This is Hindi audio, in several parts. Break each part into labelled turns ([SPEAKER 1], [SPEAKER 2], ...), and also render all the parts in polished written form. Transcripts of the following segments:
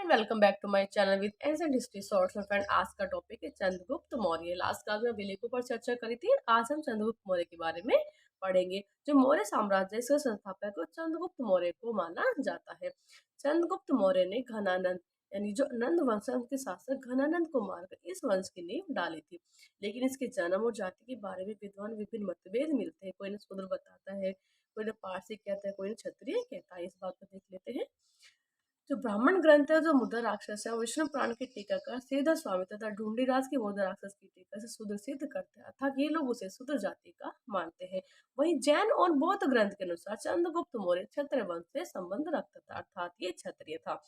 [SPEAKER 1] Welcome back to my channel with ancient history shorts. My friend, आज का टॉपिक है चंद्रगुप्त मौर्य। लास्ट क्लास में अभिलेखों पर चर्चा करी थी। आज हम चंद्रगुप्त मौर्य के बारे में पढ़ेंगे। जो मौर्य साम्राज्य है, इसके संस्थापक को चंद्रगुप्त मौर्य को माना जाता है। चंद्रगुप्त मौर्य ने घनानंद यानी जो नंद वंश के शासक घनानंद को मारकर इस वंश की नींव डाली थी। लेकिन इसके जन्म और जाति के बारे में विद्वान विभिन्न मतभेद मिलते हैं। कोई ने शूद्र बताता है, कोई ने पारसी कहता है, कोई ने क्षत्रिय कहता है। इस बात को देख लेते हैं। जो ब्राह्मण ग्रंथ है, जो मुद्रा राक्षस है, विष्णु पुराण के टीकाकार श्रीधर स्वामी तथा ढूंढीराज के मुद्रा राक्षस की टीका से शूद्र सिद्ध करते हैं, अर्थात ये लोग उसे शूद्र जाति का मानते हैं। वहीं जैन और बौद्ध ग्रंथ के अनुसार चंद्रगुप्त मौर्य क्षत्रिय वंश से संबंध रखता था, अर्थात ये क्षत्रिय था।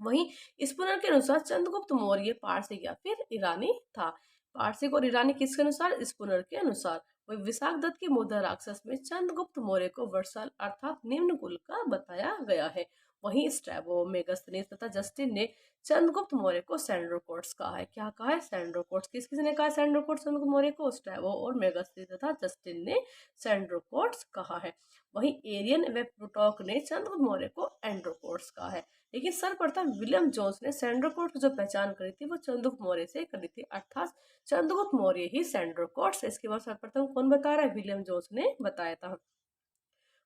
[SPEAKER 1] वहीं इस पुराण के अनुसार चंद्रगुप्त मौर्य पारसी या फिर ईरानी था। पारसी और ईरानी किसके अनुसार? इस पुनर के अनुसार। वही विशाखदत्त के मुद्रा राक्षस में चंद्रगुप्त मौर्य को वर्षाल अर्थात निम्न कुल का बताया गया है। वहीं स्ट्रैबो, मेगास्थनीज तथा जस्टिन ने चंद्रगुप्त मौर्य को सैंड्रोकोट्स कहा है। क्या कहा है? सैंड्रोकोट्स। किस किसने कहा सैंड्रोकोट्स चंद्रगुप्त मौर्य को? स्ट्रैबो और मेगास्थनीज तथा जस्टिन ने सैंड्रोकोट्स कहा है। वहीं एरियन व प्लूटॉक ने चंद्रगुप्त मौर्य को एंड्रोकोट्स कहा है। लेकिन सर्वप्रथम विलियम जोन्स ने सैंड्रोकोट्स की जो पहचान करी थी वो चंद्रगुप्त मौर्य से करी थी, अर्थात चंद्रगुप्त मौर्य ही सैंड्रोकोट्स। इसके बाद सर्वप्रथम कौन बता रहा है? विलियम जोन्स ने बताया था।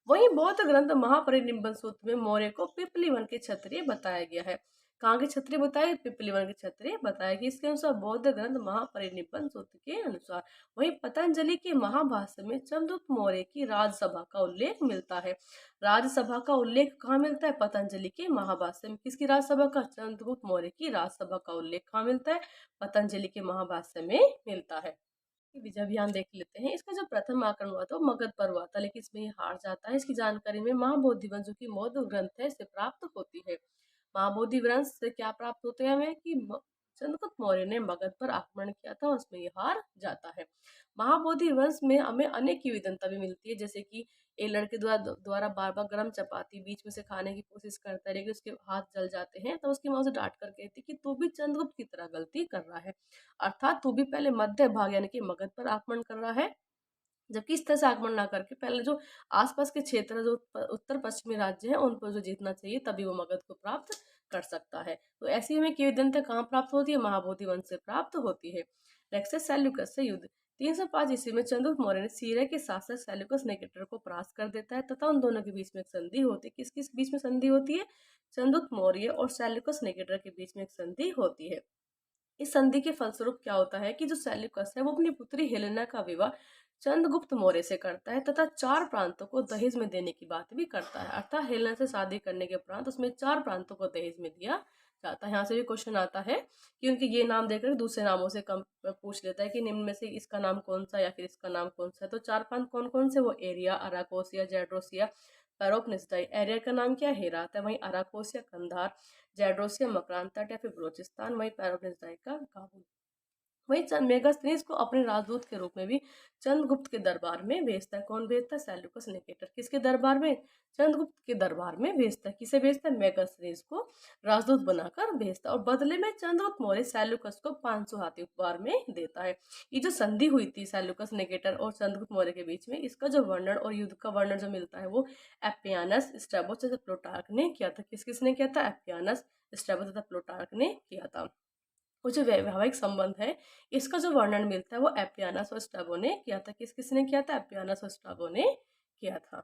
[SPEAKER 1] वहीं बौद्ध ग्रंथ महापरिनिब्बन सूत्र में मौर्य को पिपली वन के क्षत्रिय बताया गया है। कहाँ के क्षत्रिय बताया? पिपली वन के क्षत्रिय बताया गया। इसके अनुसार बौद्ध ग्रंथ महापरिनिब्बन सूत्र के अनुसार। वहीं पतंजलि के महाभाष्य में चंद्रगुप्त मौर्य की राजसभा का उल्लेख मिलता है। राजसभा का उल्लेख कहाँ मिलता है? पतंजलि के महाभाष्य में। किसकी राजसभा का? चंद्रगुप्त मौर्य की राजसभा का उल्लेख कहाँ मिलता है? पतंजलि के महाभाष्य में मिलता है। विजय अभियान देख लेते हैं। इसका जो प्रथम आक्रमण हुआ था वो मगध पर हुआ था, लेकिन इसमें ये हार जाता है। इसकी जानकारी में महाबोधि वंश जो की मौर्य ग्रंथ है से प्राप्त होती है। महाबोधि वंश से क्या प्राप्त होते हैं हमें? कि चंद्रगुप्त मौर्य ने मगध पर आक्रमण किया था, उसमें ये हार जाता है। महाबोधि वंश में हमें अनेक की विधनता भी मिलती है, जैसे कि एक लड़के द्वारा बार बार गर्म चपाती बीच में से खाने की कोशिश करता है, लेकिन उसके हाथ जल जाते हैं। तो उसकी माँ उसे डांट कर कहती कि तू भी चंद्रगुप्त की तरह गलती कर रहा है, अर्थात तू भी पहले मध्य भाग यानी कि मगध पर आक्रमण कर रहा है, जबकि इस तरह से आक्रमण ना करके पहले जो आसपास के क्षेत्र जो उत्तर पश्चिमी राज्य है उन पर जो जीतना चाहिए, तभी वो मगध को प्राप्त कर सकता है। तो ऐसी हमें किंवदंती कहाँ प्राप्त होती है? महाबोधि वंश से प्राप्त होती है। नेक्स्ट है सेल्यूकस से युद्ध। 305 ईस्वी में चंद्रगुप्त मौर्य ने सीरिया के शासक सेल्यूकस निकेटर को परास्त कर देता है तथा उन दोनों के बीच में एक संधि होती है। किस किस बीच में संधि होती है? चंद्रगुप्त मौर्य और सेल्यूकस निकेटर के बीच में एक संधि होती है। इस संधि के फलस्वरूप क्या होता है कि जो सेल्यूकस है वो अपनी पुत्री हेलेना का विवाह चंद्रगुप्त मौर्य से करता है तथा 4 प्रांतों को दहेज में देने की बात भी करता है। अर्थात हेलेना से शादी करने के उपरांत उसमें 4 प्रांतों को दहेज में दिया जाता है। यहाँ से भी क्वेश्चन आता है कि उनके ये नाम देकर दूसरे नामों से कम पूछ लेता है कि निम्न में से इसका नाम कौन सा या फिर इसका नाम कौन सा है। तो 4 प्रांत कौन कौन से? वो एरिया, अराकोसिया, जैड्रोसिया, पेरोपनिस्टाई। एरिया का नाम क्या है? हेरात है। वहीं अराकोसिया कंधार, जैड्रोसिया मकरान तट या फिर बलोचिस्तान, वहीं पेरोपनिस्टाई का काबुल। वही मेगास्थनीज को अपने राजदूत के रूप में भी चंद्रगुप्त के दरबार में भेजता है। कौन भेजता है? Seleucus Nicator. किसके दरबार में? चंद्रगुप्त के दरबार में भेजता है। किसे भेजता है? मेगास्थनीज को राजदूत बनाकर भेजता है। और बदले में चंद्रगुप्त मौर्य सेल्यूकस को 500 हाथी उपहार में देता है। ये जो संधि हुई थी सेल्यूकस निकेटर और चंद्रगुप्त मौर्य के बीच में, इसका जो वर्णन और युद्ध का वर्णन जो मिलता है वो एपियानस, स्ट्रैबो तथा प्लूटार्क ने किया था। किस किसने किया था? एपियानस, स्ट्रैबो तथा प्लूटार्क ने किया था। वो जो वैवाहिक संबंध है, इसका जो वर्णन मिलता है वो एपियानस और स्ट्रैबो ने किया था। किस किसने किया था? एपियानस और स्ट्रैबो ने किया था।